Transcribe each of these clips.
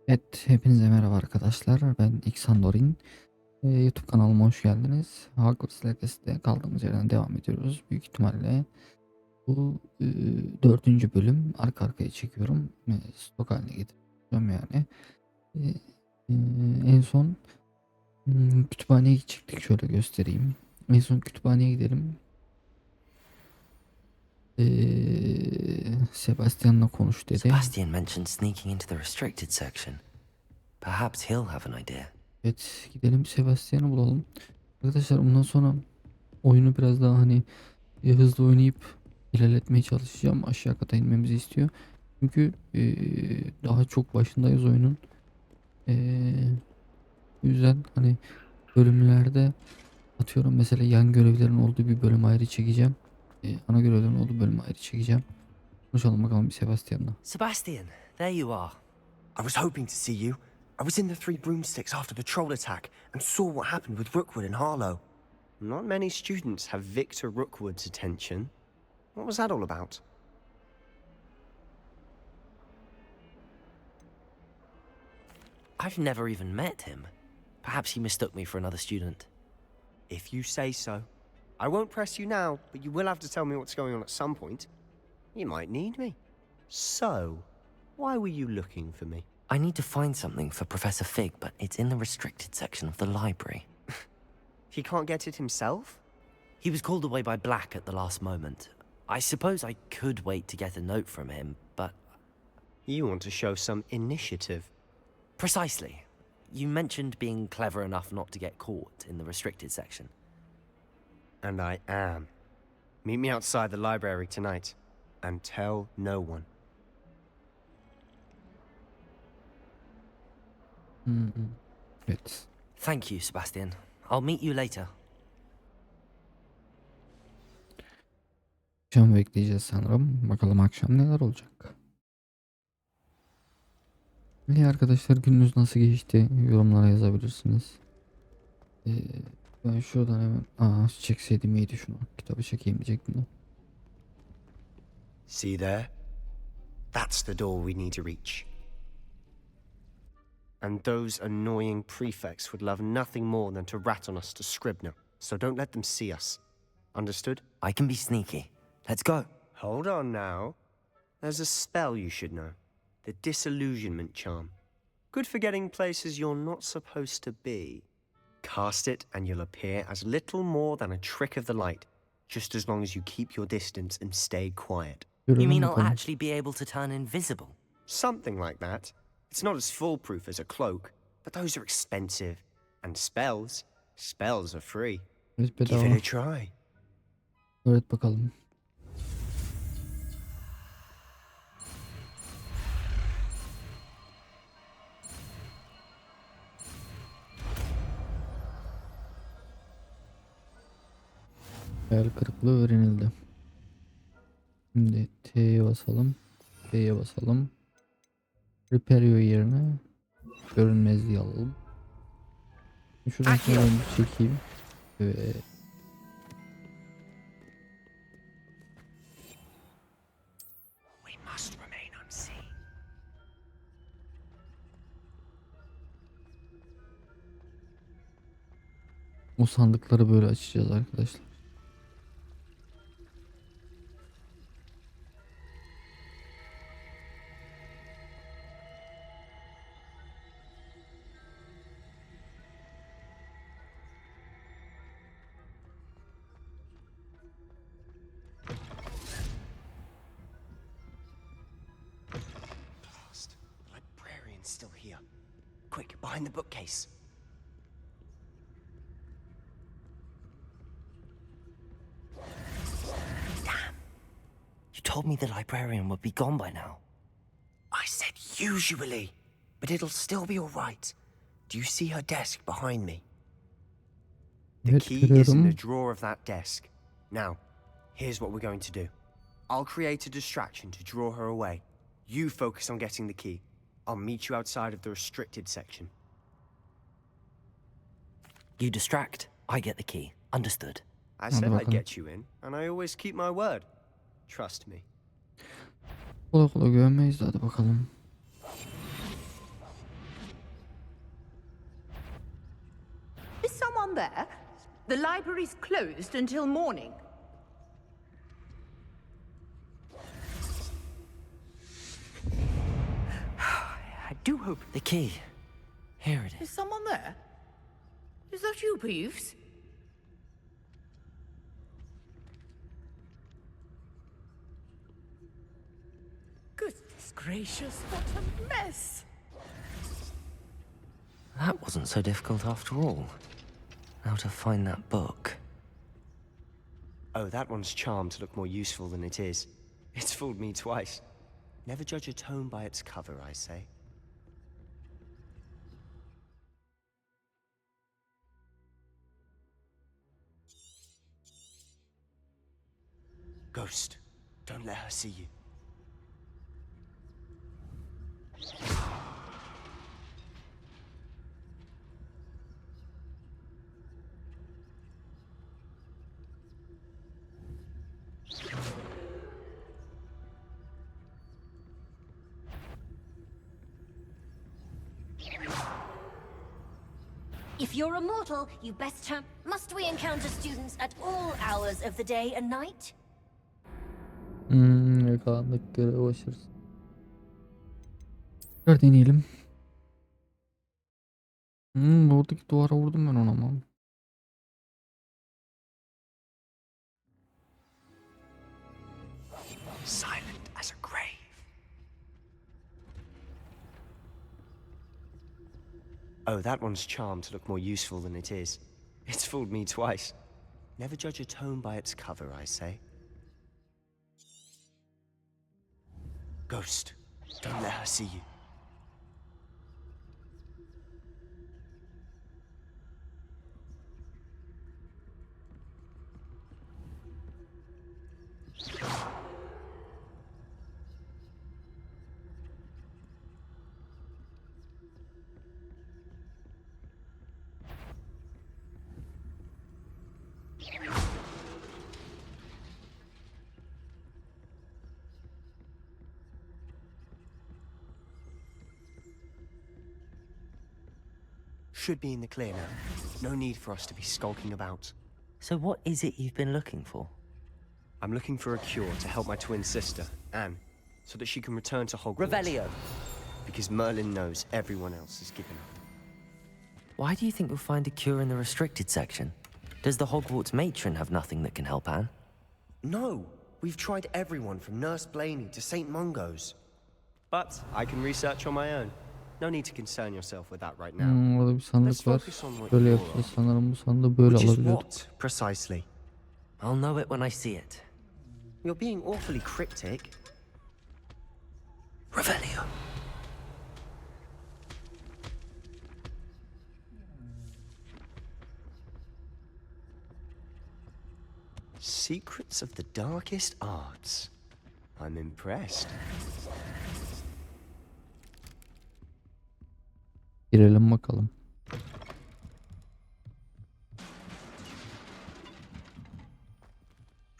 Evet, hepinize merhaba arkadaşlar. Ben İksandorin. YouTube kanalıma hoş geldiniz. Hogwarts Legacy'de kaldığımız yerden devam ediyoruz. Büyük ihtimalle bu dördüncü bölüm arka arkaya çekiyorum. Stok haline getireceğim yani. E, e, En son kütüphaneye gidecektik. Şöyle göstereyim. En son kütüphaneye gidelim. Sebastian'la konuş dedi. Sebastian mentioned sneaking into the restricted section. Perhaps he'll have an idea. Evet, gidelim Sebastian'ı bulalım. Arkadaşlar bundan sonra oyunu biraz daha hani hızlı oynayıp ilerletmeye çalışacağım. Aşağı kata inmemizi istiyor. Çünkü daha çok başındayız oyunun. O yüzden hani bölümlerde atıyorum mesela yan görevlerin olduğu bir bölüm ayrı çekeceğim. Ana görevlerin olduğu bölüm ayrı çekeceğim. Konuşalım bakalım bir Sebastian'la. Sebastian, there you are. I was hoping to see you. I was in the Three Broomsticks after the troll attack and saw what happened with Rookwood and Harlow. Not many students have Victor Rookwood's attention. What was that all about? I've never even met him. Perhaps he mistook me for another student. If you say so. I won't press you now, but you will have to tell me what's going on at some point. You might need me. So, why were you looking for me? I need to find something for Professor Fig, but it's in the restricted section of the library. He can't get it himself? He was called away by Black at the last moment. I suppose I could wait to get a note from him, but... You want to show some initiative. Precisely. You mentioned being clever enough not to get caught in the restricted section. And I am. Meet me outside the library tonight. And tell no one. Evet. Thank you, Sebastian. I'll meet you later. Akşam bekleyeceğiz sanırım. Bakalım akşam neler olacak. İyi arkadaşlar, gününüz nasıl geçti? Yorumlara yazabilirsiniz. Ee, Ben şuradan hemen çekseydim iyiydi şunu. Kitabı çekeyim diyecektim de. See there? That's the door we need to reach. And those annoying prefects would love nothing more than to rat on us to Scribner, so don't let them see us. Understood? I can be sneaky. Let's go. Hold on now. There's a spell you should know. The Disillusionment Charm. Good for getting places you're not supposed to be. Cast it and you'll appear as little more than a trick of the light, just as long as you keep your distance and stay quiet. You Görelim mean I'll bakalım. actually be able to turn invisible? Something like that. It's not as foolproof as a cloak, but those are expensive. And spells are free. Evet, Give bedava. it a try. Öğret bakalım. Hayal kırıklığı öğrenildi. Şimdi T'ye basalım. B'ye basalım. Repario yerine görünmezliği alalım. Şuradan sonra bir çekeyim. Ve We must remain unseen. o sandıkları böyle açacağız arkadaşlar. The librarian's still here. Quick, behind the bookcase. You told me the librarian would be gone by now. I said usually, but it'll still be all right. Do you see her desk behind me? The Evet, key is in görüyorum. the drawer of that desk. Now, here's what we're going to do. I'll create a distraction to draw her away. You focus on getting the key. I'll meet you outside of the restricted section. You distract, I get the key. Understood. I said I'd bakalım. get you in, and I always keep my word. Trust me. Kolay kolay güvenmeyiz, hadi bakalım. there? The library's closed until morning. I do hope the key. Here it Is is. someone there? Is that you, Peeves? Goodness gracious, what a mess! That wasn't so difficult after all. How to find that book. Oh, that one's charmed to look more useful than it is. It's fooled me twice. Never judge a tome by its cover, I say. Ghost, don't let her see you. If you're a mortal, you best have... Must we encounter students at all hours of the day and night? Yakalandık, görev başarısı. Bir deneyelim. Oradaki duvara vurdum ben ona ama. Silent as a grave. Oh, that one's charmed to look more useful than it is. It's fooled me twice. Never judge a tome by its cover, I say. Ghost, don't let her see you. Should be in the clear now. No need for us to be skulking about. So what is it you've been looking for? I'm looking for a cure to help my twin sister, Anne, so that she can return to Hogwarts. Revelio. Because Merlin knows everyone else has given up. Why do you think you'll find a cure in the restricted section? Does the Hogwarts matron have nothing that can help Anne? No! We've tried everyone from Nurse Blaney to St. Mungo's. But I can research on my own. No need to concern yourself with that right now. Orada bir sandık var. Böyle yapacağız sanırım, bu sandığı böyle Which is alabiliyorduk. what, precisely? I'll know it when I see it. You're being awfully cryptic. Revelio. Secrets of the darkest arts. I'm impressed. Girelim bakalım.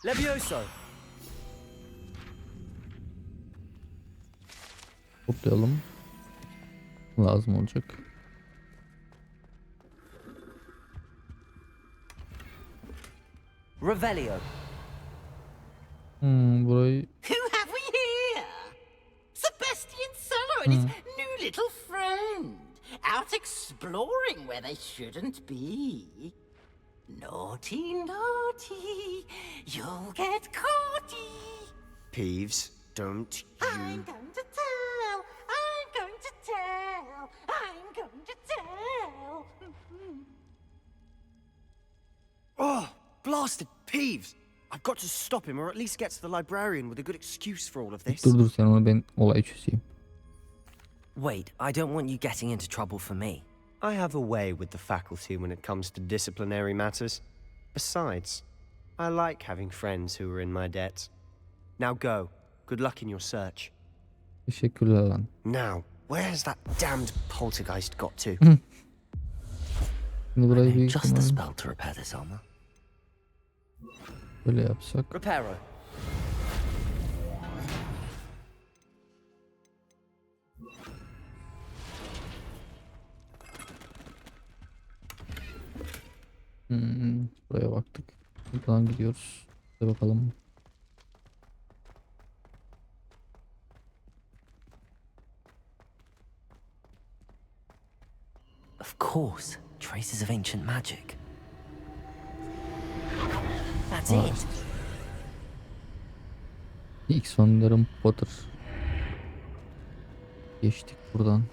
Levioso. Toplayalım. Lazım olacak. Revelio. Burayı Who have we here? Sebastian Sallow and his new little friend. Out exploring where they shouldn't be. Naughty, naughty. You'll get caughty. Peeves, don't I'm you... going to tell. I'm going to tell. I'm going to tell. Oh, blasted Peeves! I've got to stop him, or at least get to the librarian with a good excuse for all of this. dur sen onu, ben olay çözeyim. Wait, I don't want you getting into trouble for me. I have a way with the faculty when it comes to disciplinary matters. Besides, I like having friends who are in my debt. Now go. Good luck in your search. Teşekkürler lan. Now, where has that damned poltergeist got to? Şimdi burayı I need büyük just the ihtimalle spell to repair this armor. böyle yapsak. Reparo. Buraya baktık. Buradan gidiyoruz. Hadi bakalım. Of course, traces of ancient magic. That's Wow. it. İlk sonlarım Potter. Geçtik buradan.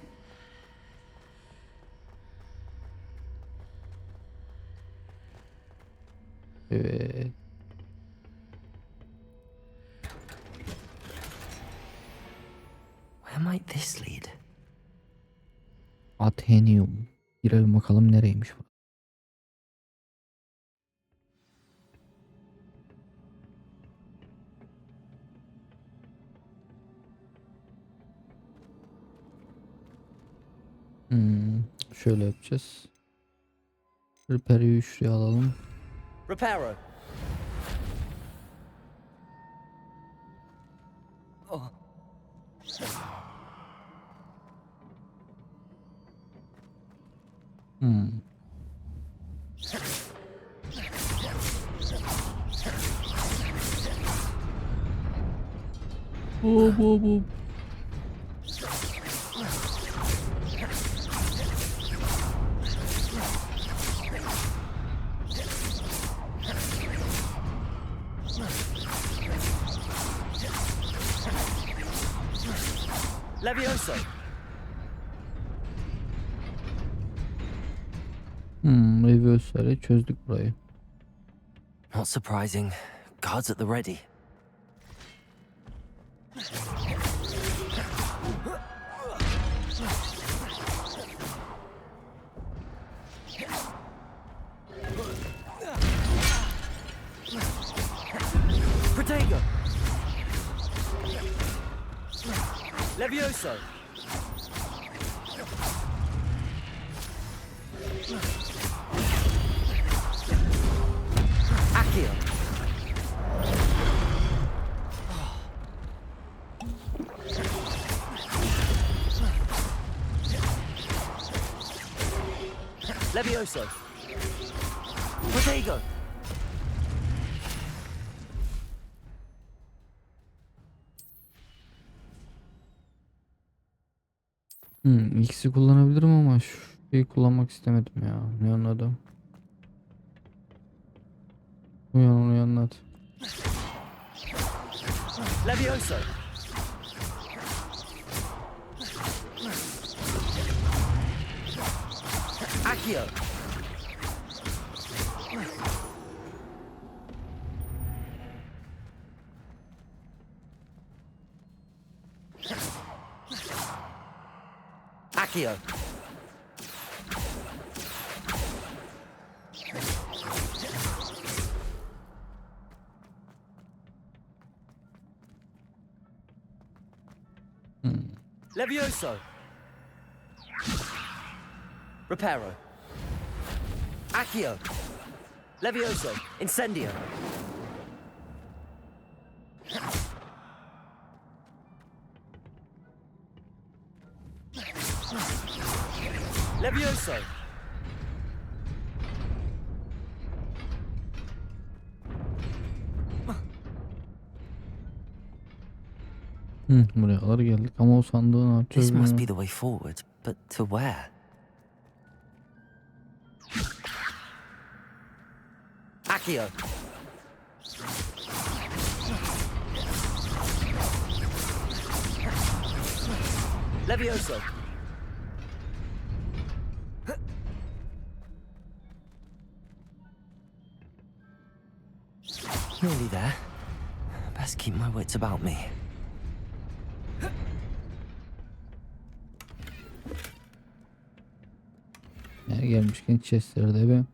Evet. Where might this lead? Athenium. Girelim bakalım nereymiş bu. Şöyle yapacağız. Repair'i şuraya alalım. Reparo. Hmm. Bu. Levioso. Reverse'leri çözdük burayı. Not surprising. Guards at the ready. Protego. Levioso. Accio. Levioso. Protego. X'i kullanabilirim ama şu şeyi kullanmak istemedim ya. Ne anladım? Uyan. Levioso. Accio. Accio. Levioso. Reparo. Accio. Levioso. Incendio. Levioso. Buraya kadar geldik ama o sandığı ne yapacağız? This must be bilmiyorum. the way forward, but to where? Accio. Levioso. Nearly there. Best keep my wits about me. Yani gelmişken chestlerde bir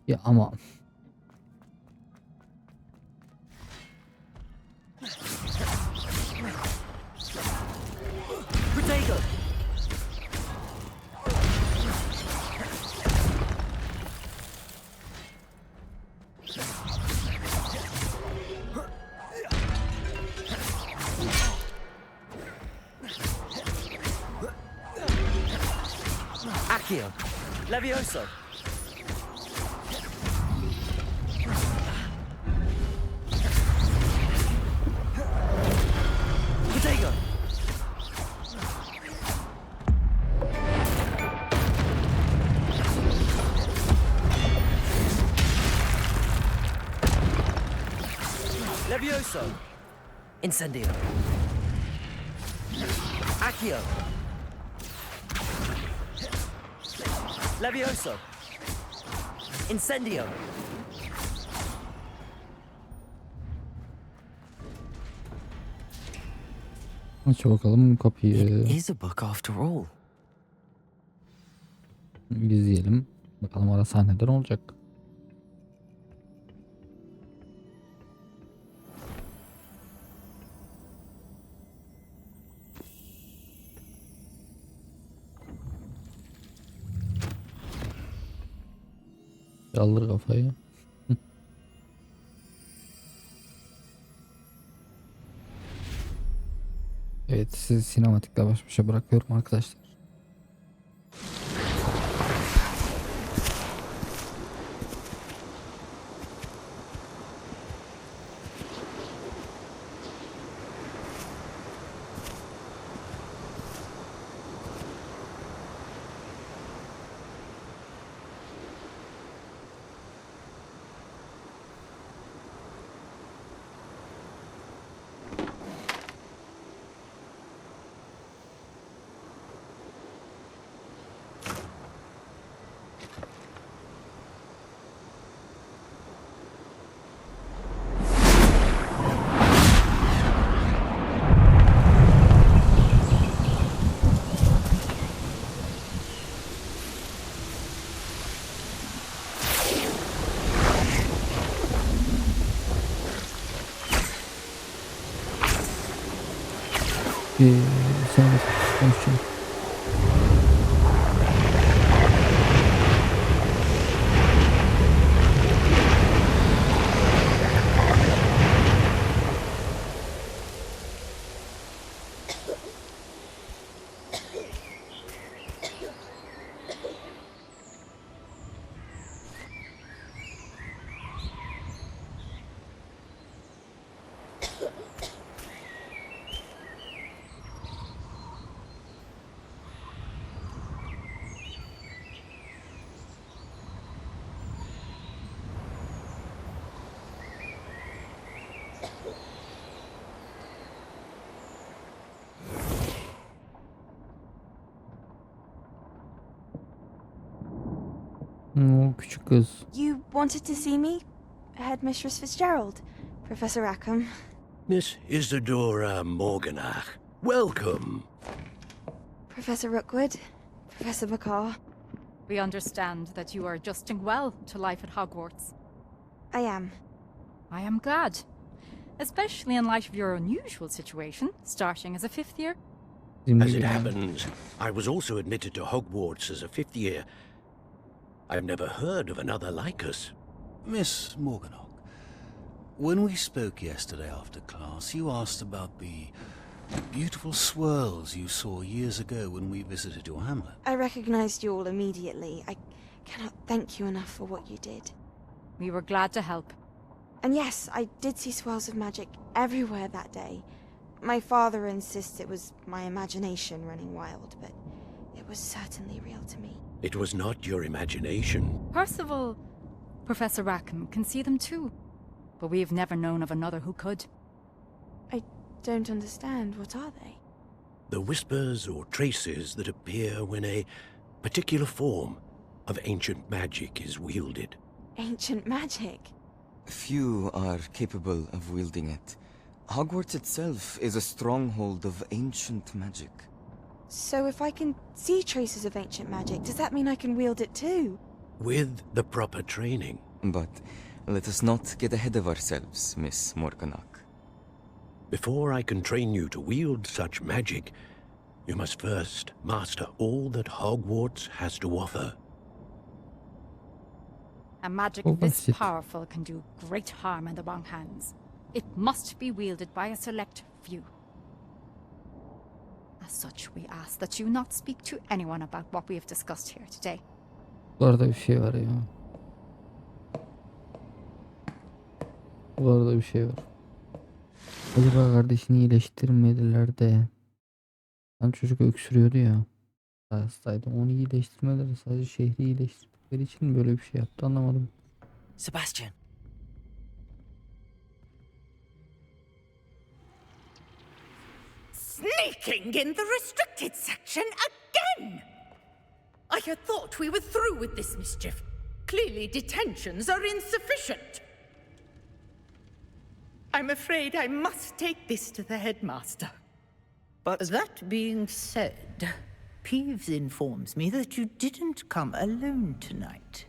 ya ama Protego. Accio. Levioso. Levioso. Incendio. Accio. Levioso. Incendio. Aç bakalım It kapıyı. is a book after all. Gizleyelim. Bakalım ara sahneden olacak. Kaldır kafayı. Evet, sizi sinematikle baş başa bırakıyorum arkadaşlar. Sinematik konuşacağım. O küçük kız. You wanted to see me? Headmistress Fitzgerald? Professor Rackham? Miss Isadora Morganach, welcome. Professor Rookwood? Professor McCaw? We understand that you are adjusting well to life at Hogwarts. I am. I am glad. Especially in light of your unusual situation, starting as a fifth year. As it happens, I was also admitted to Hogwarts as a fifth year. I've never heard of another like us. Miss Morganock, when we spoke yesterday after class, you asked about the beautiful swirls you saw years ago when we visited your hamlet. I recognized you all immediately. I cannot thank you enough for what you did. We were glad to help. And yes, I did see swirls of magic everywhere that day. My father insists it was my imagination running wild, but it was certainly real to me. It was not your imagination. Percival, Professor Rackham can see them too. But we have never known of another who could. I don't understand. What are they? The whispers or traces that appear when a particular form of ancient magic is wielded. Ancient magic? Few are capable of wielding it. Hogwarts itself is a stronghold of ancient magic. So if I can see traces of ancient magic, does that mean I can wield it too? With the proper training. But let us not get ahead of ourselves, Miss Morganock. Before I can train you to wield such magic, you must first master all that Hogwarts has to offer. A magic Oh, this shit. powerful can do great harm in the wrong hands. It must be wielded by a select few. As such, we ask that you not speak to anyone about what we have discussed here today. Bu arada bir şey var ya. Bu arada bir şey var. Acaba kardeşini iyileştirmediler de. Tam çocuk öksürüyordu ya. Hastaydı. Onu iyileştirmeleri sadece şehri iyileştirdikleri için mi böyle bir şey yaptı anlamadım. Sebastian. Sneaking in the restricted section again! I had thought we were through with this mischief. Clearly detentions are insufficient. I'm afraid I must take this to the headmaster. But That being said, Peeves informs me that you didn't come alone tonight.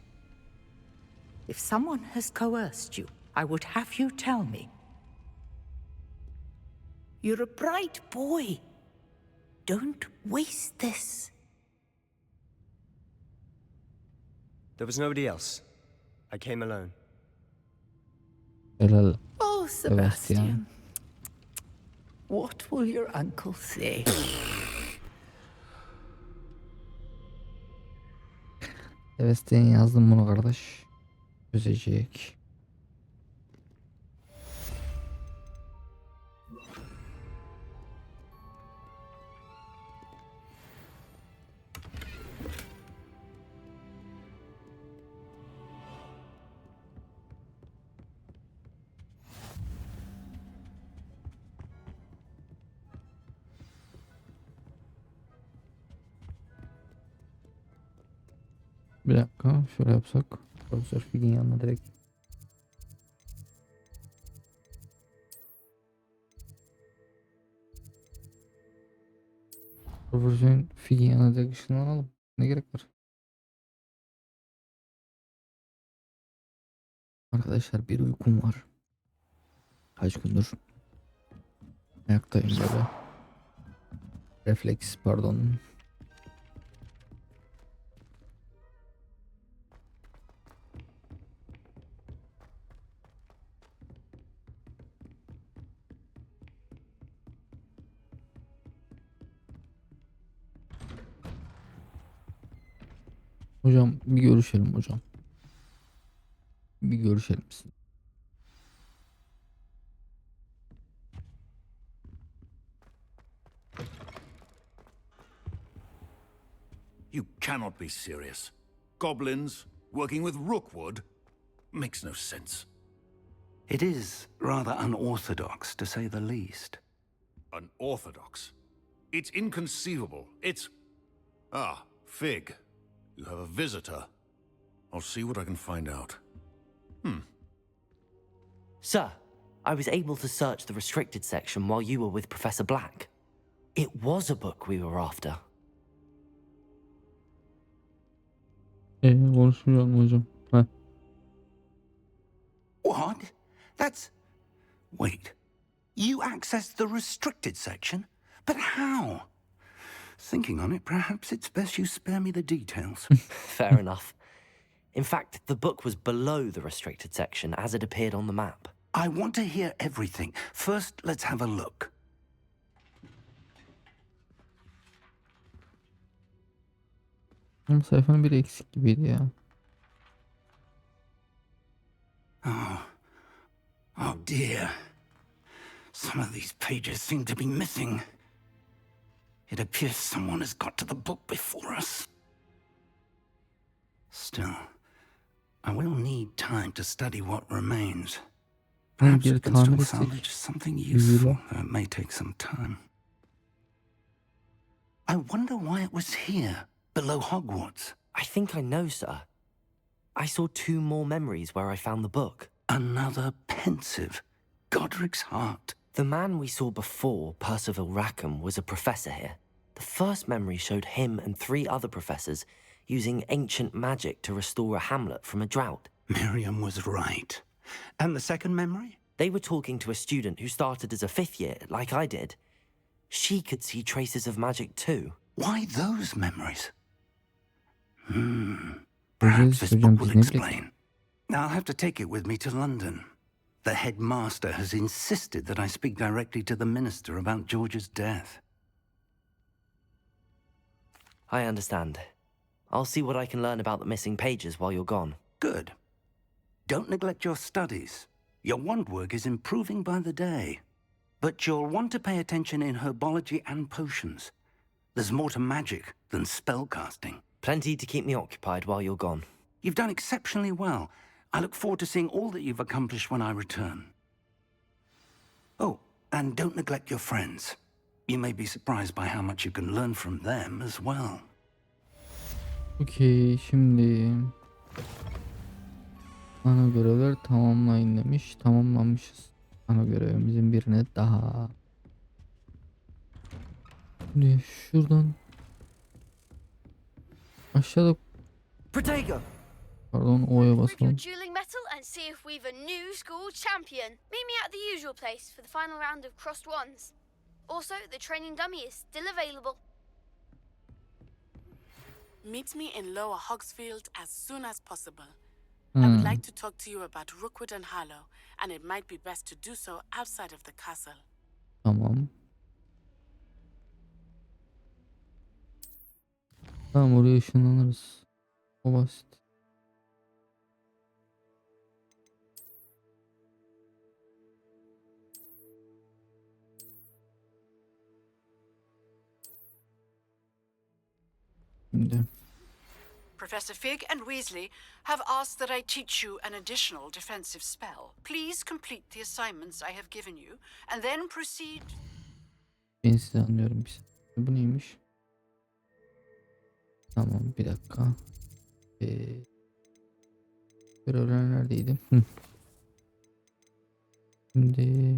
If someone has coerced you, I would have you tell me. You're a bright boy. Don't waste this. there was nobody else. I came alone. Helal. Oh, Sebastian. Sebastian. What will your uncle say? Sebastian yazdım bunu kardeş. Çözecek. Bir dakika şöyle yapsak. Profesör Fig'in yanına direkt. Profesör Fig'in yanına direkt ışınlanalım. Ne gerek var? Arkadaşlar bir uykum var. Kaç gündür ayaktayım böyle. Refleks pardon. Hocam bir görüşelim hocam. Bir görüşelim siz. You cannot be serious. Goblins working with Rookwood makes no sense. It is rather unorthodox, to say the least. Unorthodox? It's inconceivable. It's... Ah, Fig. You have a visitor. I'll see what I can find out. Sir, I was able to search the restricted section while you were with Professor Black. It was a book we were after. Konuşmayacağım hocam. Heh. What? That's... Wait. You accessed the restricted section? But how? Thinking on it, perhaps it's best you spare me the details. Fair enough. In fact, the book was below the restricted section as it appeared on the map. I want to hear everything. First, let's have a look. Ama sayfanın biri eksik gibiydi ya. Oh dear. Some of these pages seem to be missing. It appears someone has got to the book before us. Still, I will need time to study what remains. Perhaps we can still salvage something useful, though it may take some time. I wonder why it was here, below Hogwarts. I think I know, sir. I saw 2 more memories where I found the book. Another pensive, Godric's heart. The man we saw before, Percival Rackham, was a professor here. The first memory showed him and 3 other professors using ancient magic to restore a hamlet from a drought. Miriam was right. And the second memory? They were talking to a student who started as a 5th year, like I did. She could see traces of magic too. Why those memories? Perhaps this book will explain. I'll have to take it with me to London. The headmaster has insisted that I speak directly to the minister about George's death. I understand. I'll see what I can learn about the missing pages while you're gone. Good. Don't neglect your studies. Your wand work is improving by the day. But you'll want to pay attention in herbology and potions. There's more to magic than spellcasting. Plenty to keep me occupied while you're gone. You've done exceptionally well. I look forward to seeing all that you've accomplished when I return. Oh, and don't neglect your friends. You may be surprised by how much you can learn from them as well. Okey, şimdi ana görevler tamamlayın demiş. Tamamlamışız. Ana görevimizin birine daha. Şimdi şuradan aşağıda, Protego! pardon, O'ya Bring your basalım. dueling metal and see if we've a new school champion. Meet me at the usual place for the final round of crossed ones. Also, the training dummy is still available. Meet me in Lower Hogsfield as soon as possible. I would like to talk to you about Rookwood and Harlow, and it might be best to do so outside of the castle. Tamam. Tamam, oraya ışınlanırız. O basit. Şimdi Professor Fig and Weasley have asked that I teach you an additional defensive spell. Please complete the assignments I have given you, and then proceed. ben sizi anlıyorum. Bu neymiş? Tamam, bir dakika. Görevler neredeydi? Şimdi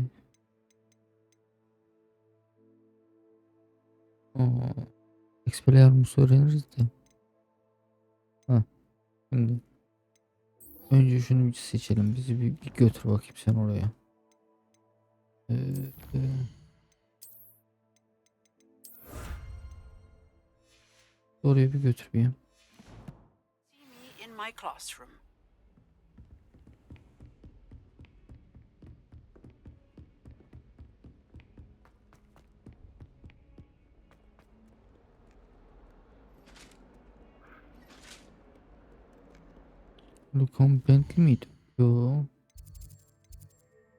Expelliarmus'u öğreniriz de. Şimdi önce şunu bir seçelim. Bizi bir götür bakayım sen oraya. Oraya bir götür bir. See me in my classroom. Lucan Bentley miydi? Yo.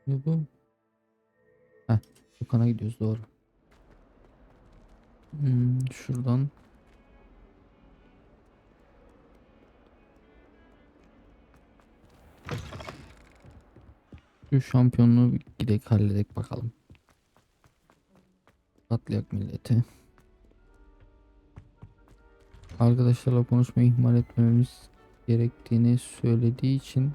Ne bu? Heh, Lucan'a gidiyoruz, doğru. Şuradan. Şu şampiyonluğu bir gidek halledek bakalım. Katlayak milleti. Arkadaşlarla konuşmayı ihmal etmememiz gerektiğini söylediği için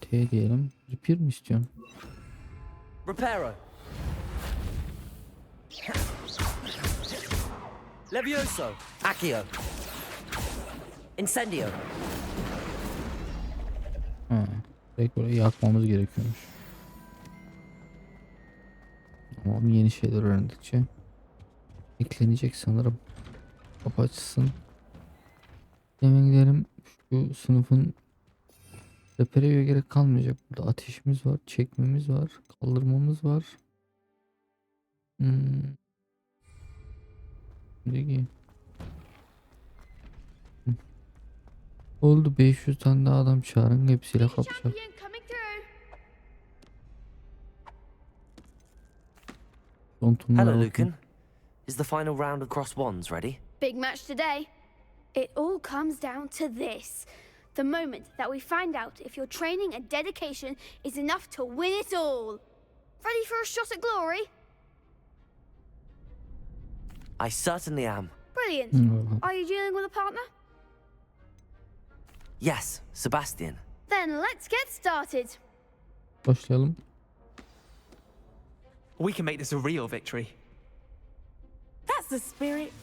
T diyelim. Repair mi istiyorsun? Reparo! Levioso! Accio! Incendio! Direkt orayı yakmamız gerekiyormuş. Tamam, yeni şeyler öğrendikçe eklenecek sanırım. Kapı açılsın. Hemen gidelim. Şu sınıfın repereye gerek kalmayacak. Burada ateşimiz var, çekmemiz var, kaldırmamız var. Peki. Oldu, 500 tane daha adam çağırın, hepsiyle kapışalım. Hello, Lucan. Is the final round of crossed wands ready? Big match today. It all comes down to this. The moment that we find out if your training and dedication is enough to win it all. Ready for a shot at glory? I certainly am. Brilliant. Are you dealing with a partner? Yes, Sebastian. Then let's get started. Başlayalım. We can make this a real victory. That's the spirit.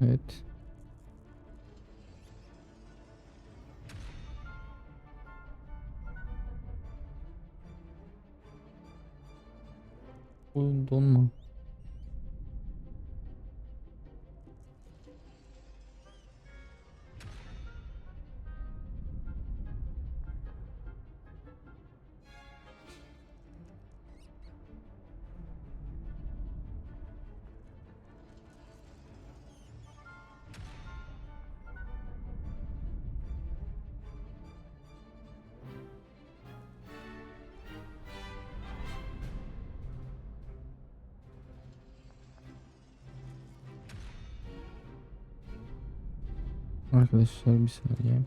Evet. Oyun donma. Arkadaşlar bir saniye.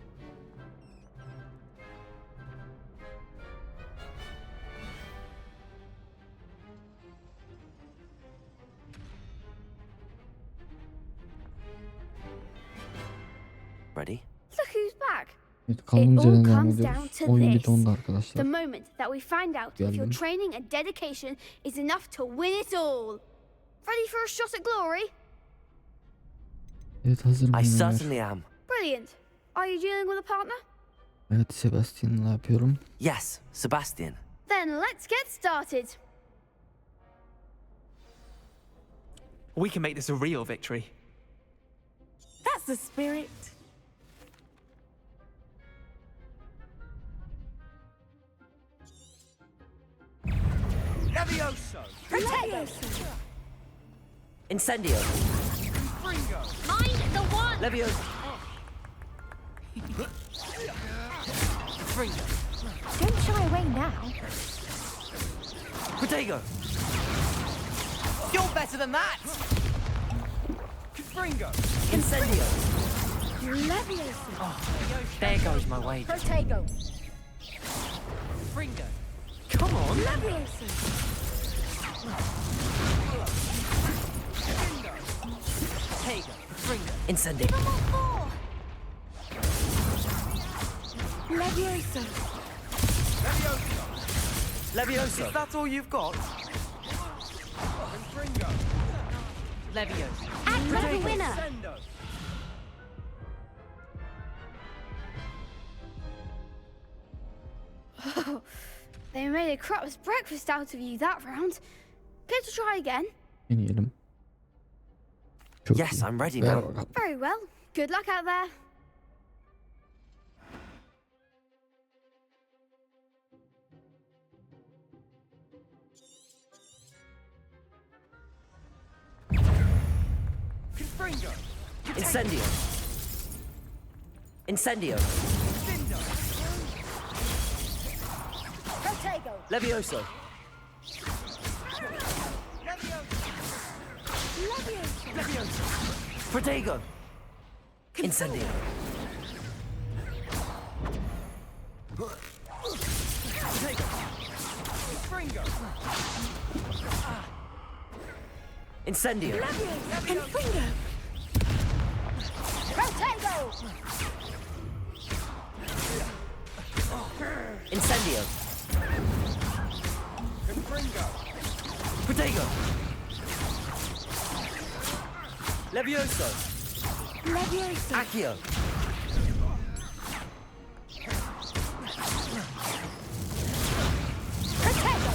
Ready? Look who's back. Evet, It kaldığımız all yerden devam comes down ediyoruz. to Oyun bir this. dondu The arkadaşlar. moment that we find out if your Geldim. training and dedication is enough to win it all. Ready for a shot at glory? Evet, hazır I mıyım? certainly am. Brilliant. Are you dealing with a partner? Evet, Sebastian'la yapıyorum. Yes, Sebastian. Then let's get started. We can make this a real victory. That's the spirit. Levioso! Incendio. Mind the one. Levioso. Don't shy away now. Protego. You're better than that! Incendio. Leviosa. There goes my wager. Protego. Come on! Leviosa. Incendio. Leviosa. Levioso. Is that all you've got? And the winner. Oh, they made a crap's breakfast out of you that round. Care to try again? Deneyelim. Çok Yes, iyi. I'm ready Ver now. bakalım. Very well. Good luck out there. Incendio. Incendio. Protego. Levioso. Leviosa. Protego. Incendio. Incendio. Confringo. Protego. Incendio. Protego. Levioso. Leviosa. Accio. Protego.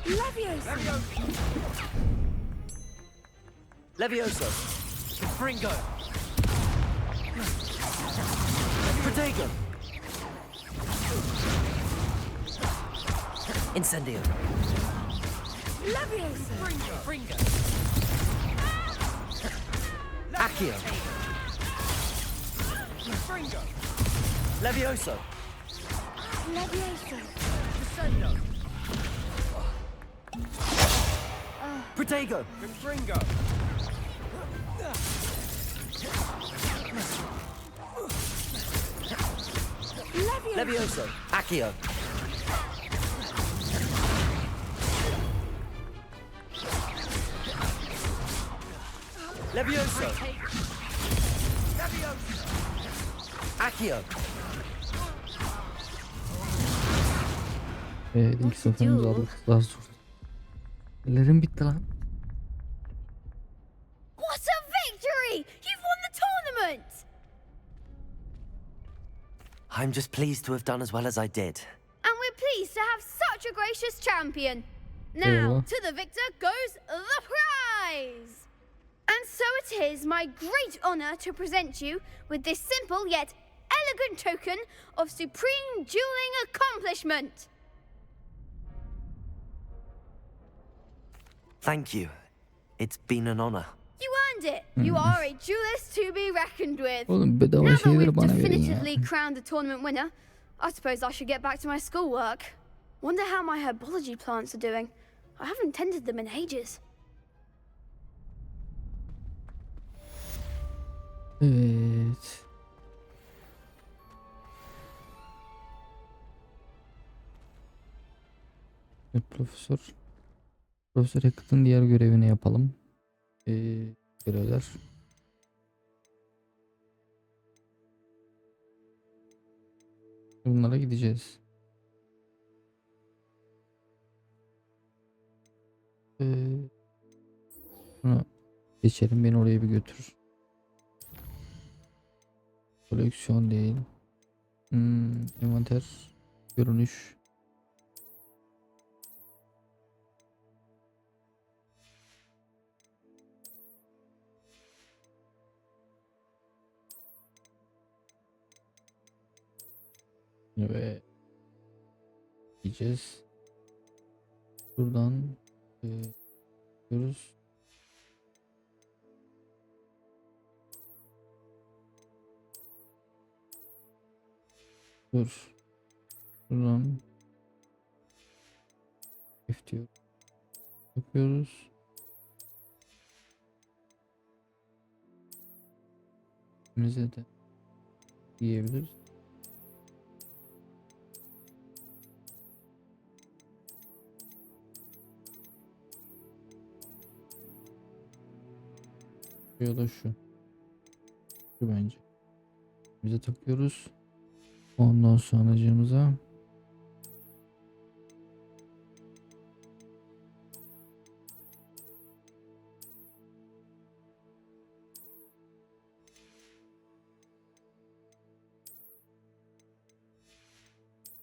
Leviosa. Levioso. Fringo. Protego. Incendio. Leviosa. Fringo. Accio. Fringo. Levioso. Leviosa. Protego. Fringo. Levioso. Accio. Levioso. Accio. İlk seferimizi aldık. Daha sonra. Ellerim bitti lan. What a victory! You've won the tournament! I'm just pleased to have done as well as I did. And we're pleased to have such a gracious champion. Now, Eyvallah. to the victor goes the prize! And so it is my great honor to present you with this simple yet elegant token of supreme dueling accomplishment. Thank you. It's been an honor. You earned it. You are a duelist to be reckoned with. Oğlum bedava Now that şeyleri we've bana verin ya. definitively crowned the tournament winner, I suppose I should get back to my schoolwork. Wonder how my herbology plants are doing. I haven't tended them in ages. Evet. Profesör Hackett'ın diğer görevini yapalım. Görevler. Bunlara gideceğiz. Bunu geçelim, beni oraya bir götür. Koleksiyon değil. Envanter. Görünüş. Ve gideceğiz. Buradan gidiyoruz. Dur. Buradan diyor. Yapıyoruz. Bize de yiyebiliriz. Ya da şu. Şu bence. Bize takıyoruz. Ondan sonracığımıza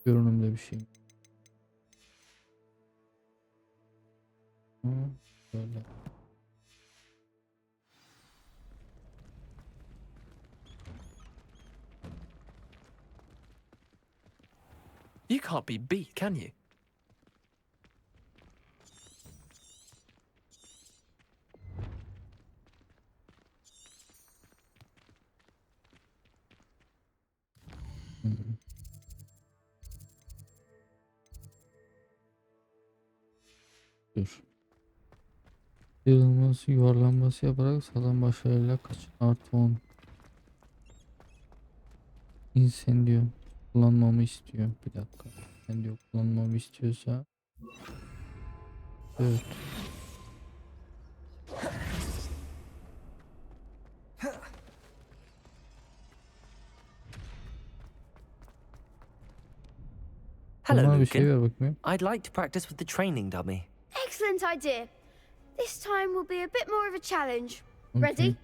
görünümde bir şey. Böyle. You can't be beat, can you? Dur. Yığılması, yuvarlanması yaparak sağlam başarıyla kaçın. Artı 10. İnsan diyor. Kullanmamı istiyor. Bir dakika. Ben diyor kullanmamı istiyorsa. Evet. Hello, Bana bir şey ver Lucan. bakayım. I'd like to practice with the training dummy. Excellent idea. This time will be a bit more of a challenge. Okay. Ready?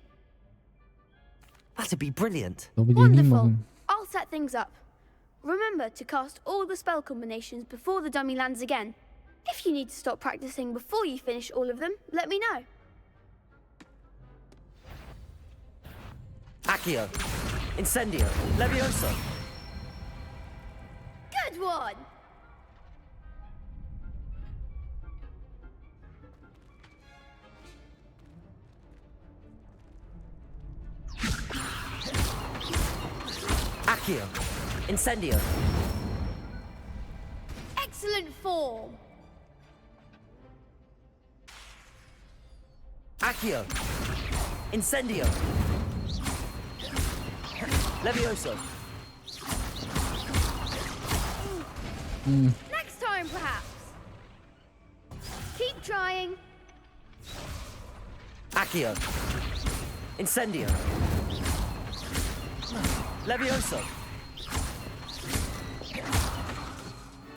That'd be brilliant. Tabii deneyeyim Wonderful. bakayım. I'll set things up. Remember to cast all the spell combinations before the dummy lands again. If you need to stop practicing before you finish all of them, let me know. Accio. Incendio. Levioso. Good one! Accio. Incendio. Excellent form! Accio. Incendio. Levioso. Next time, perhaps. Keep trying. Accio. Incendio. Levioso.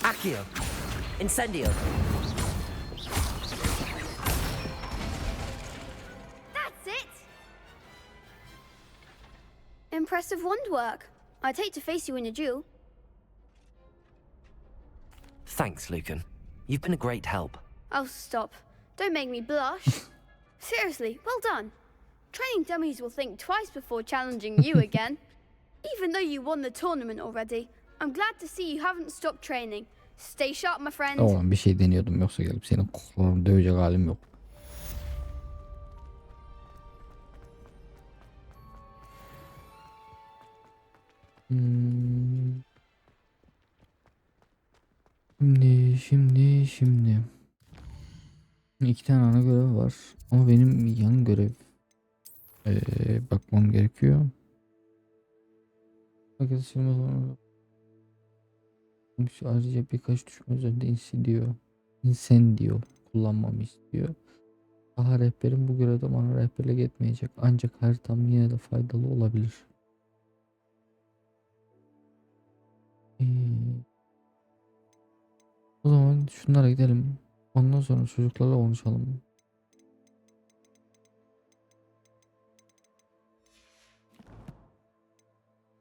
Accio. Incendio. That's it! Impressive wand work. I'd hate to face you in a duel. Thanks, Lucan. You've been a great help. Oh, stop. Don't make me blush. Seriously, well done. Training dummies will think twice before challenging you again. Even though you won the tournament already, I'm glad to see you haven't stopped training. Stay sharp, my friend. Oğlum bir şey deniyordum, yoksa gelip senin koklarını dövecek halim yok. Şimdi. İki tane ana görev var. Ama benim yan görev Bakmam gerekiyor. Paket silme sonra ayrıca birkaç düşme üzerinde incendio kullanmamı istiyor. Daha rehberim bu görevde bana rehberlik etmeyecek. Ancak haritam yine de faydalı olabilir. O zaman şunlara gidelim. Ondan sonra çocuklarla konuşalım.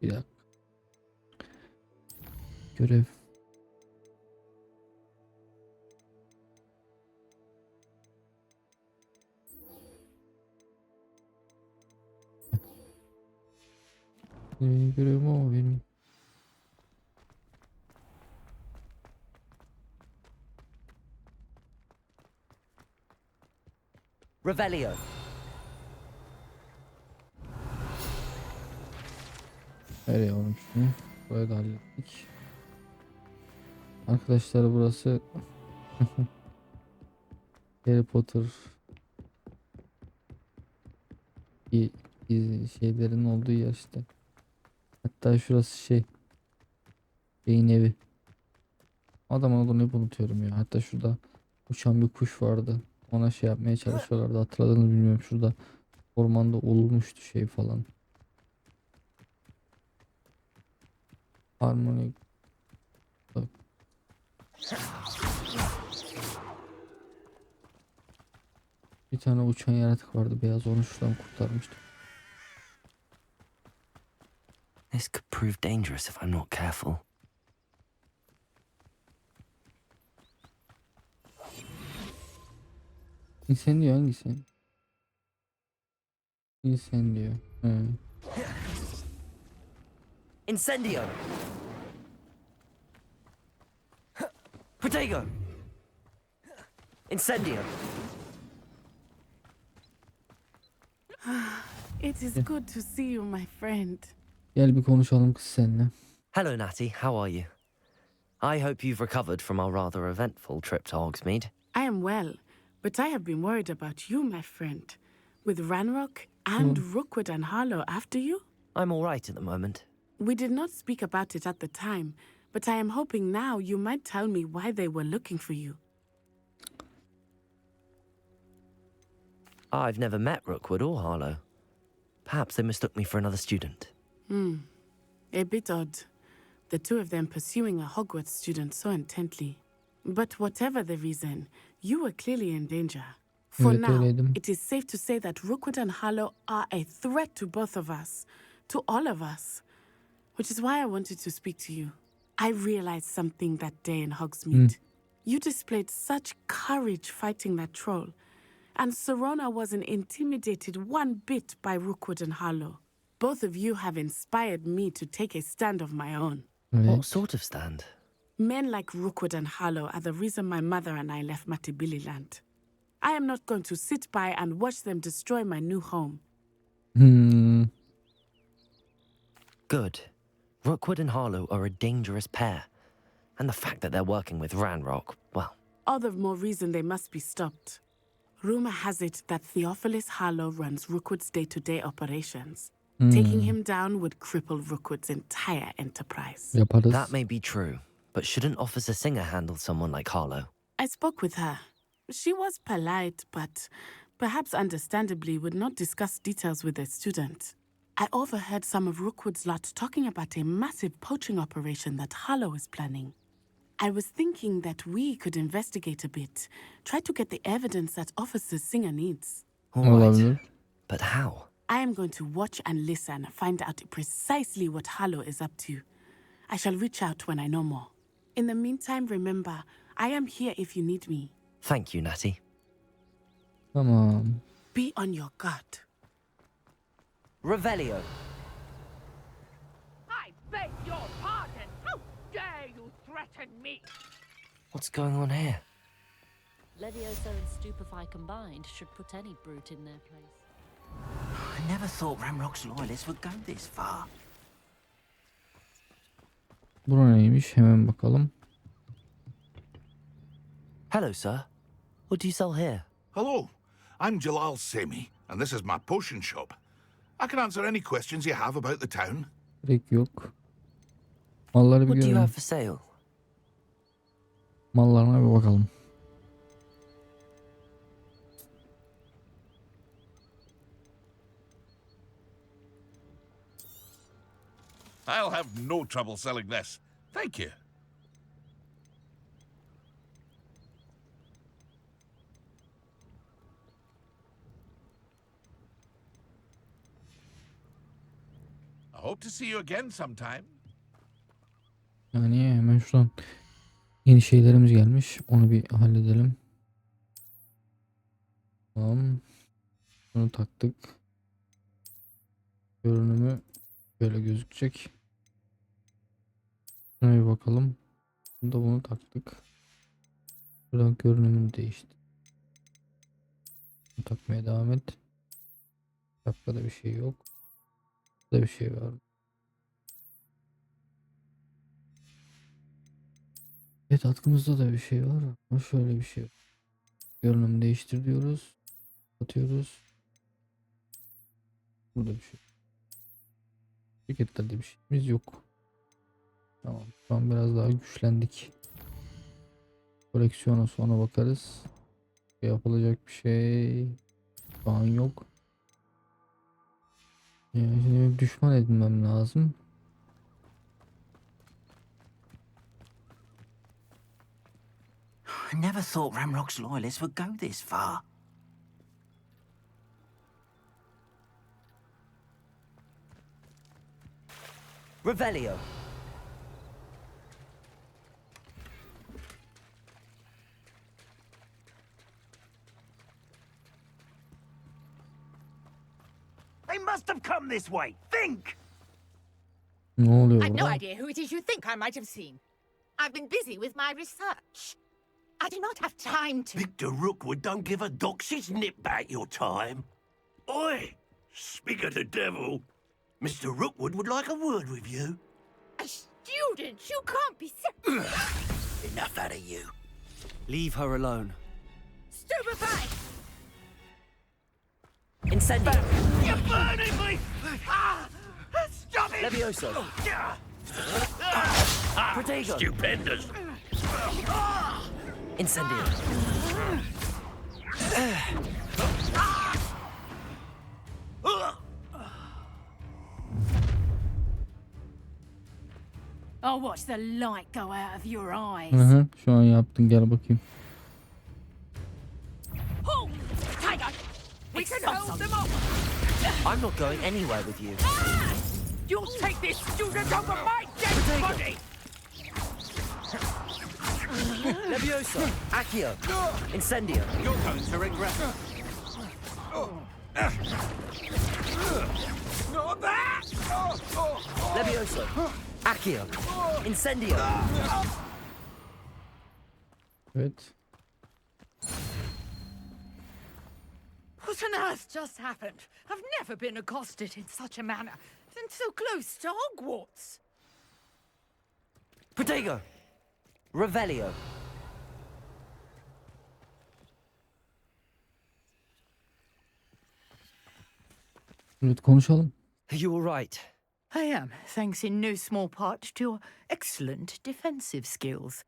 Bir dakika. Görev. Görevim o benim. Revelio. Nereye olmuş mu? Burayı da hallettik. Arkadaşlar burası Harry Potter şeylerin olduğu yer işte. Hatta şurası beyin evi. Adamın adını hep unutuyorum ya. Hatta şurada uçan bir kuş vardı. Ona şey yapmaya çalışıyorlardı. Hatırladınız bilmiyorum. Şurada ormanda olmuştu şey falan. Harmony. Bir tane uçan yaratık vardı beyaz. Onu şuradan kurtarmıştım. This could prove dangerous if I'm not careful. Incendio hangisi? Incendio. Incendio! Protego! Incendio! It is good to see you, my friend. Gel bir konuşalım kız seninle. Hello, Natty. How are you? I hope you've recovered from our rather eventful trip to Hogsmeade. I am well, but I have been worried about you, my friend. With Ranrock and Rookwood and Harlow after you? I'm all right at the moment. We did not speak about it at the time, but I am hoping now you might tell me why they were looking for you. I've never met Rookwood or Harlow. Perhaps they mistook me for another student. A bit odd. The two of them pursuing a Hogwarts student so intently. But whatever the reason, you were clearly in danger. For Evet, now, öyleydim. it is safe to say that Rookwood and Harlow are a threat to both of us, to all of us. Which is why I wanted to speak to you. I realized something that day in Hogsmeade. You displayed such courage fighting that troll, and Serona wasn't intimidated one bit by Rookwood and Harlow. Both of you have inspired me to take a stand of my own. What sort of stand? Men like Rookwood and Harlow are the reason my mother and I left Matabeleland. I am not going to sit by and watch them destroy my new home. Good. Rookwood and Harlow are a dangerous pair. And the fact that they're working with Ranrock, well... All the more reason they must be stopped. Rumor has it that Theophilus Harlow runs Rookwood's day-to-day operations. Taking him down would cripple Rookwood's entire enterprise. Yaparız. That may be true, but shouldn't Officer Singer handle someone like Harlow? I spoke with her. She was polite, but perhaps understandably would not discuss details with a student. I overheard some of Rookwood's lot talking about a massive poaching operation that Harlow is planning. I was thinking that we could investigate a bit, try to get the evidence that Officer Singer needs. All right. But how? I am going to watch and listen, find out precisely what Harlow is up to. I shall reach out when I know more. In the meantime, remember, I am here if you need me. Thank you, Natty. Tamam. Be on your guard. Revelio. I beg your pardon. How dare you threaten me? What's going on here? Levioso and Stupefy combined should put any brute in their place. I never thought Ranrock's loyalists would go this far. Bura neymiş? Hemen bakalım. Hello, sir. What do you sell here? Hello, I'm Jalal Semi, and this is my potion shop. I can answer any questions you have about the town. Gerek yok. Malları bir What do you görelim. have for sale? Mallarına bir bakalım. I'll have no trouble selling this. Thank you. I hope to see you again sometime. Yani hemen şuradan yeni şeylerimiz gelmiş. Onu bir halledelim. Tamam. Bunu taktık. Görünümü böyle gözükecek. Şuna bir bakalım. Bunu taktık. Buradan görünümünü değişti. Bunu takmaya devam et. Dakikada bir şey yok. Burada bir şey var. Evet, atkımızda da bir şey var. Ama şöyle bir şey var. Görünüm değiştir diyoruz. Atıyoruz. Burada bir şey. Şirketlerde bir şeyimiz yok. Tamam. Şu an biraz daha güçlendik. Koleksiyona sonra bakarız. Yapılacak bir şey şu an yok. Yani şimdi bir düşman edinmem lazım. I never thought Ramrock's loyalists would go this far. Revelio. They must have come this way. Think! Ne oluyor I've no burada? idea who it is you think I might have seen. I've been busy with my research. I do not have time to... Victor Rookwood don't give a doxy's nip back your time. Oi! Speak of the devil. Mr. Rookwood would like a word with you. A student? You can't be... Enough out of you. Leave her alone. Stupefy! Incendio. You're burning me! Ah, stop it! Levioso. Protego. Stupendous. Incendio. I'll watch the light go out of your eyes. Hı hı, şu an yaptın, gel bakayım. Halt! Tiger! We can hold them off! I'm not going anywhere with you. You'll take this student over my dead body! Levioso. Accio. Incendio. You're going to regret it. Not that! Levioso. Accio. Incendio. Evet. What on earth just happened? I've never been accosted in such a manner, and so close to Hogwarts. Protego. Revelio. Evet, konuşalım. You all right? I am, thanks in no small part to your excellent defensive skills.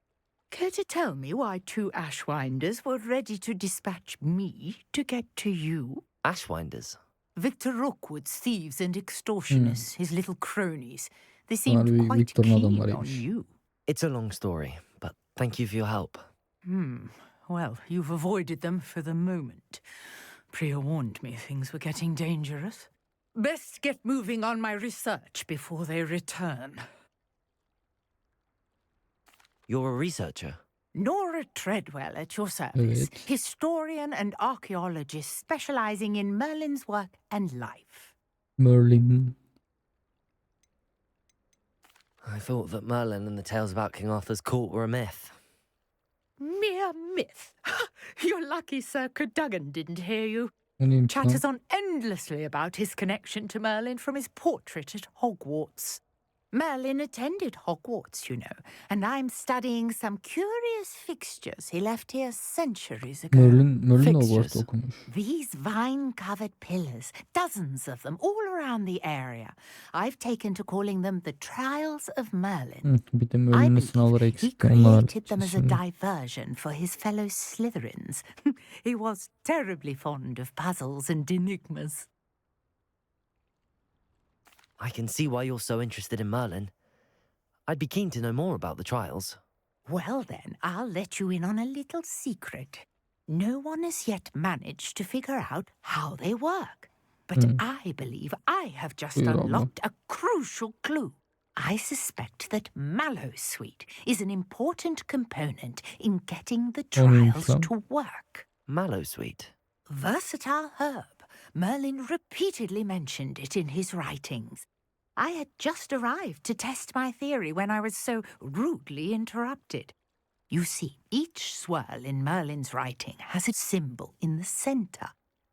Care to tell me why two Ashwinders were ready to dispatch me to get to you? Ashwinders. Victor Rookwood's thieves and extortioners, his little cronies. They seemed Bunlar quite Victor'un keen on adamlarıymış. you. It's a long story, but thank you for your help. Well, you've avoided them for the moment. Priya warned me things were getting dangerous. Best get moving on my research before they return. You're a researcher. Nora Treadwell at your service, Evet. historian and archaeologist specializing in Merlin's work and life. Merlin. I thought that Merlin and the tales about King Arthur's court were a myth. Mere myth. You're lucky Sir Cadogan didn't hear you. O neymiş Chatters lan? on endlessly about his connection to Merlin from his portrait at Hogwarts. Merlin attended Hogwarts, you know, and I'm studying some curious fixtures he left here centuries ago. Merlin Hogwarts'ta okumuş. These vine-covered pillars, dozens of them, all around the area. I've taken to calling them the Trials of Merlin. Bir de Merlin'in sınavları He eksik. Onlar created them as a şimdi. diversion for his fellow Slytherins. He was terribly fond of puzzles and enigmas. I can see why you're so interested in Merlin. I'd be keen to know more about the trials. Well then, I'll let you in on a little secret. No one has yet managed to figure out how they work. But I believe I have just unlocked a crucial clue. I suspect that Mallowsweet is an important component in getting the trials to work. Mallowsweet? Versatile herb. Merlin repeatedly mentioned it in his writings. I had just arrived to test my theory when I was so rudely interrupted. You see, each swirl in Merlin's writing has a symbol in the center.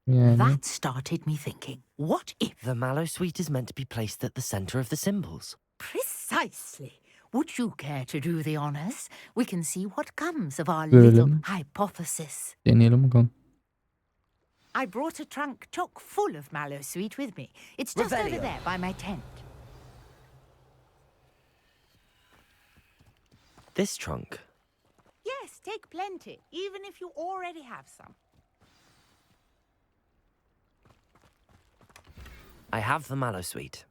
That started me thinking, what if... The Mallowsweet is meant to be placed at the center of the symbols. Precisely. Would you care to do the honors? We can see what comes of our little hypothesis. Deneyelim bakalım. I brought a trunk chock full of Mallowsweet with me. It's just over there by my tent. This trunk? Yes, take plenty, even if you already have some. I have the Mallowsweet.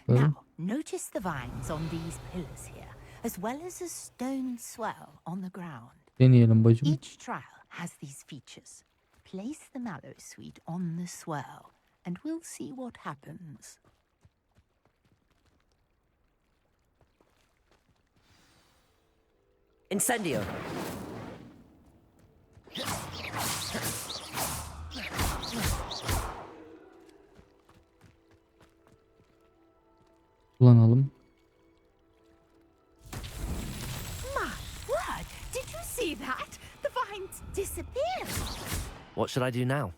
Now, notice the vines on these pillars here, as well as a stone swell on the ground. Deneyelim bacım. Each trial has these features. Place the Mallowsweet on the swirl, and we'll see what happens. Incendio! Kullanalım. My word! Did you see that? The vines disappeared. What should I do now?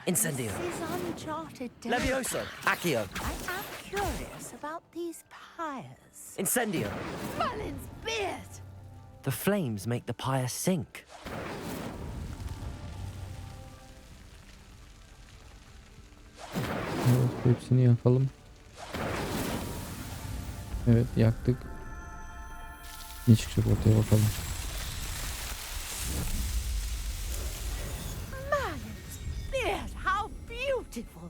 Incendio! This is uncharted Levioso! Accio! I am curious about these pyres. Incendio! Merlin's beard! The flames make the pyre sink. Evet, hepsini yakalım. Evet, yaktık. Ne çıkacak ortaya bakalım. Merlin's beard! How beautiful!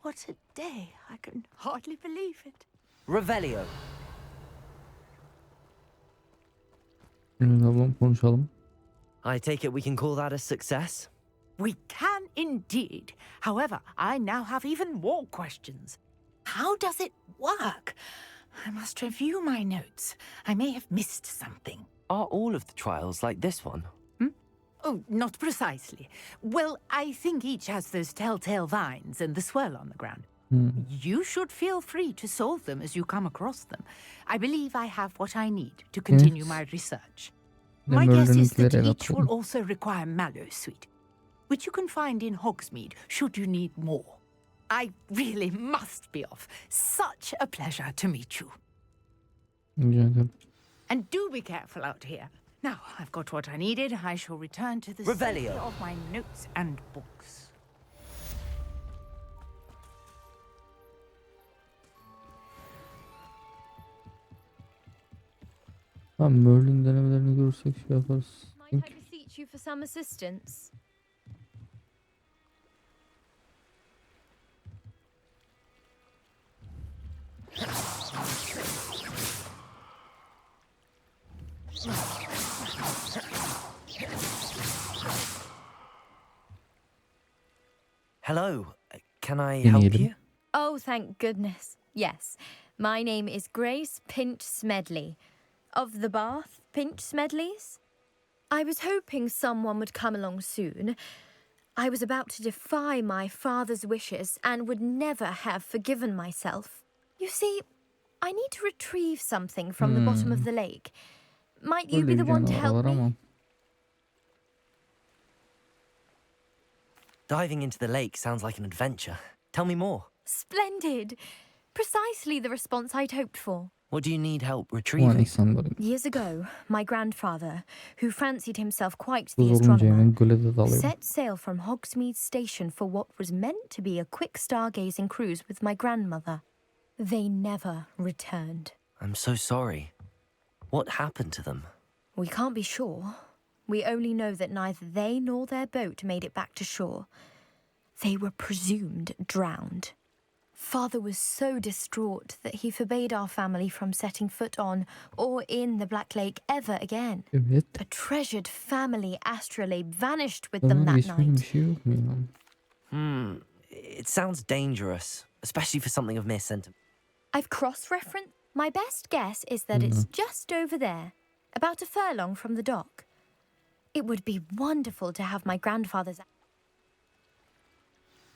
What a day! I can hardly believe it. Revelio! Konuşalım. I take it we can call that a success? We can indeed. However, I now have even more questions. How does it work? I must review my notes. I may have missed something. Are all of the trials like this one? Oh, not precisely. Well, I think each has those telltale vines and the swirl on the ground. You should feel free to solve them as you come across them. I believe I have what I need to continue my research. My guess is that each will also require Mallowsweet, which you can find in Hogsmeade should you need more. I really must be off. Such a pleasure to meet you. And do be careful out here. Now, I've got what I needed. I shall return to the study of my notes and books. Tamam, Merlin denemelerini görürsek şey yaparız. Might I beseech you for some assistance? Hello, can I help you? Oh, thank goodness. Yes, my name is Grace Pinch Smedley, of the Bath Pinch Smedleys. I was hoping someone would come along soon. I was about to defy my father's wishes and would never have forgiven myself. You see, I need to retrieve something from the bottom of the lake. Might you be the one to help me? Diving into the lake sounds like an adventure. Tell me more. Splendid! Precisely the response I'd hoped for. What do you need help Bu an retrieving? İksandorin. Years ago, my grandfather, who fancied himself quite Buz the olunca astronomer, hemen göle de dalıyor. set sail from Hogsmeade Station for what was meant to be a quick stargazing cruise with my grandmother. They never returned. I'm so sorry. What happened to them? We can't be sure. We only know that neither they nor their boat made it back to shore. They were presumed drowned. Father was so distraught that he forbade our family from setting foot on or in the Black Lake ever again. Evet. A treasured family astrolabe vanished with Ama them that geçmeyen bir night. şey yok mu ya? It sounds dangerous, especially for something of mere sentiment. I've cross-referenced. My best guess is that it's just over there, about a furlong from the dock. It would be wonderful to have my grandfather's...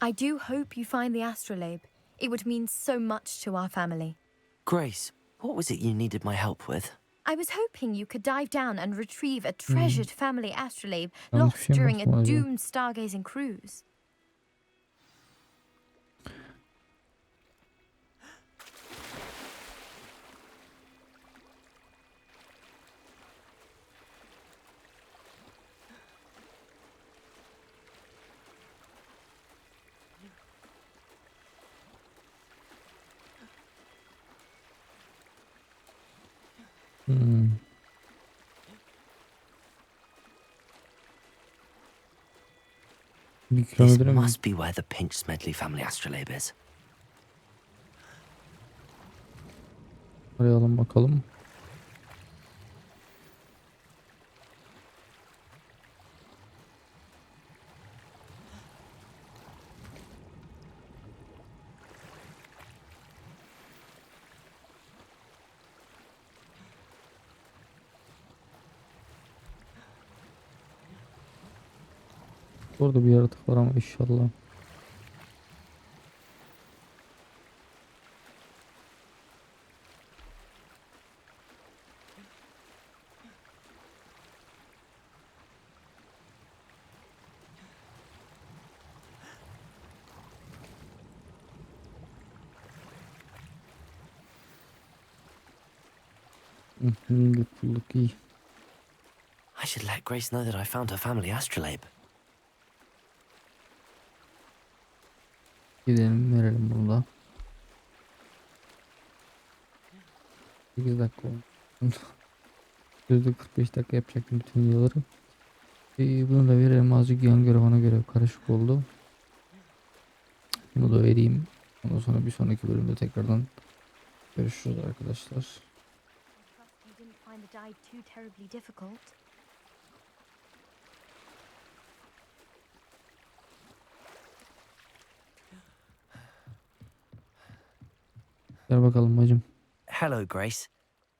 I do hope you find the astrolabe. It would mean so much to our family. Grace, what was it you needed my help with? I was hoping you could dive down and retrieve a treasured family astrolabe Yanlış bir lost şey mi during yaptım a acaba? doomed stargazing cruise. Bir This kilometre mi? must be where the Pinch Smedley family astrolabe is. Arayalım bakalım. Orada bir yaratık var ama inşallah. Mutluluk iyi. I should let Grace know that I found her family astrolabe. Gidelim verelim bunu da. 8 dakika oldu. Sözde 45 dakika yapacaktım bütün videoları. Bunu da verelim, azıcık yan görev ana görev karışık oldu. Bunu da vereyim. Ondan sonra bir sonraki bölümde tekrardan görüşürüz arkadaşlar. Gel bakalım bacım. Hello, Grace.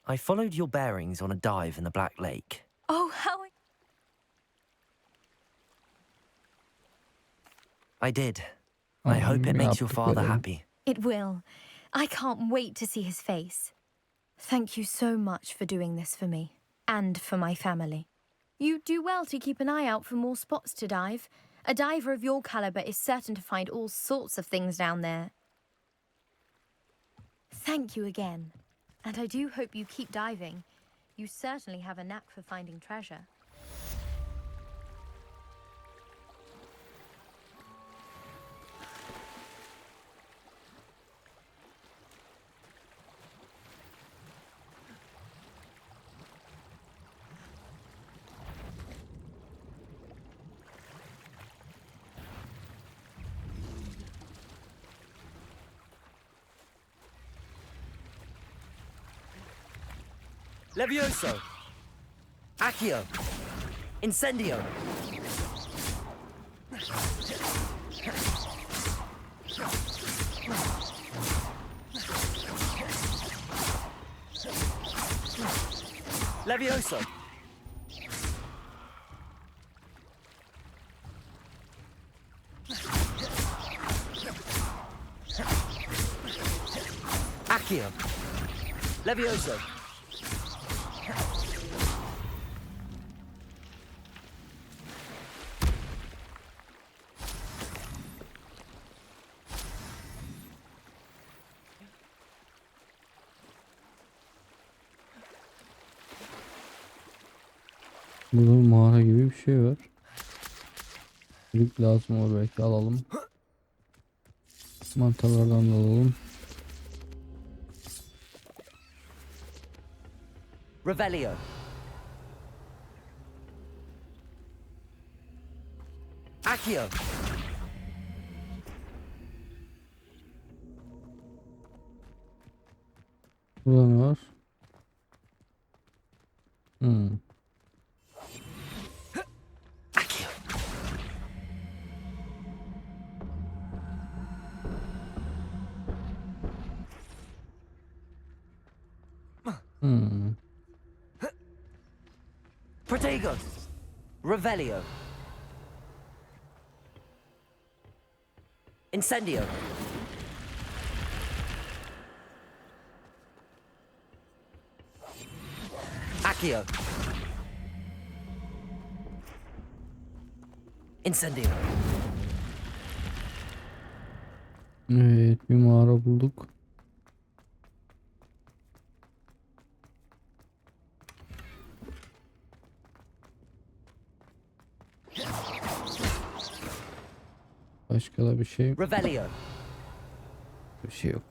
I followed your bearings on a dive in the Black Lake. Oh, how... I did. I hope it makes your father happy. It will. I can't wait to see his face. Thank you so much for doing this for me and for my family. You do well to keep an eye out for more spots to dive. A diver of your caliber is certain to find all sorts of things down there. Thank you again. And I do hope you keep diving. You certainly have a knack for finding treasure. Levioso! Accio! Incendio! Levioso! Accio! Levioso! Burada bir mağara gibi bir şey var. Çelik lazım olur, belki alalım. Mantarlardan da alalım. Revelio. Accio. Burada ne var? Accio. Protego. Revelio. Incendio. Accio. Incendio. Evet, bir mağara bulduk. Başka da bir şey. Revelio. Bir şey yok.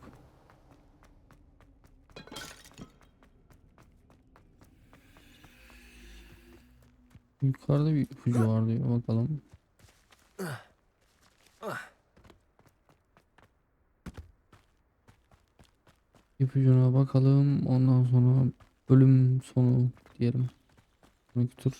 Yukarıda bir ipucu var diyor, bakalım. İpucuna bakalım, ondan sonra bölüm sonu diyelim. Sonraki tur.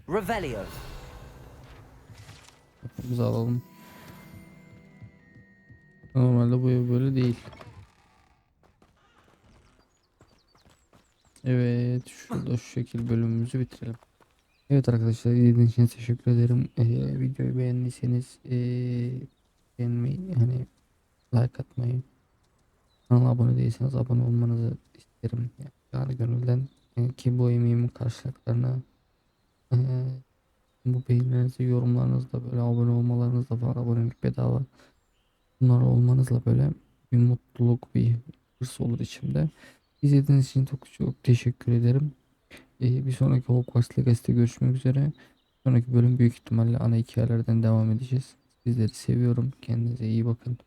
Revelio. Biz alalım. Normalde bu ev böyle değil. Evet, şurada şu şekil bölümümüzü bitirelim. Evet arkadaşlar, izlediğiniz için teşekkür ederim. Videoyu beğendiyseniz beğenmeyi, hani like atmayı, kanala abone değilseniz abone olmanızı isterim. Yani gönülden, ki bu emeğimin karşılıklarını bu beğenilerinizi, yorumlarınızla, böyle abone olmalarınızla var, abonelik bedava. Bunlar olmanızla böyle bir mutluluk, bir hırs olur içimde. İzlediğiniz için çok çok teşekkür ederim. Bir sonraki Hogwarts Legacy'de görüşmek üzere. Sonraki bölüm büyük ihtimalle ana hikayelerden devam edeceğiz. Sizleri seviyorum. Kendinize iyi bakın.